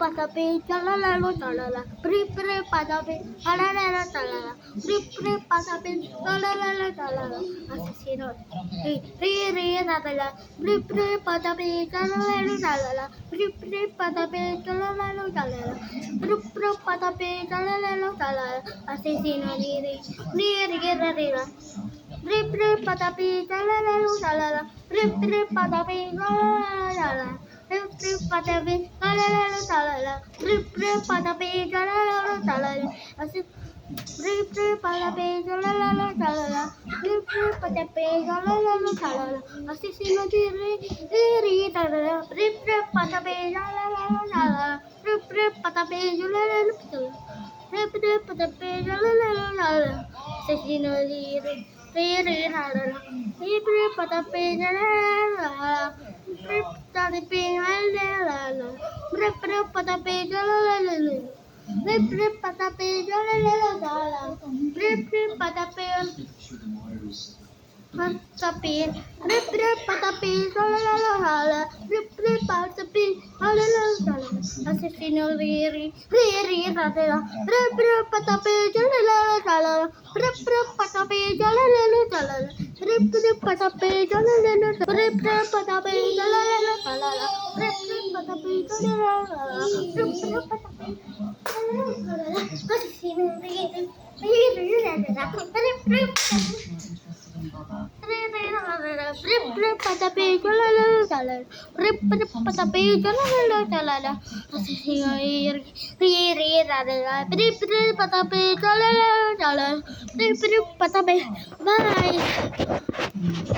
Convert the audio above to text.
patapi chalala chalala prip patapi halala chalala prip patapi chalala chalala asesino re natala prip patapi chalala chalala prip patapi chalala chalala prip patapi chalala chalala asesino re Rip patapi chalala chalala rip patapi chalala rip patapi chalala chalala rip patapi chalala chalala rip patapi chalala chalala rip patapi chalala chalala asesino re chalala rip patapi chalala chalala rip patapi chalala chalala rip patapi chalala chalala asesino re chalala rip patapi chalala rip patapi chalala rip patapi chalala rip patapi chalala rip patapi patapi chalala rip patapi chalala asesino re chalala rip patapi chalala chalala rip patapi chalala chalala rip patapi chalala rip patapi chalala chalala rip patapi chalala rip patapi asesino re chalala rip patapi chalala chalala rip patapi chalala chalala asesino re chalala rip patapi chalala chalala rip patapi bye.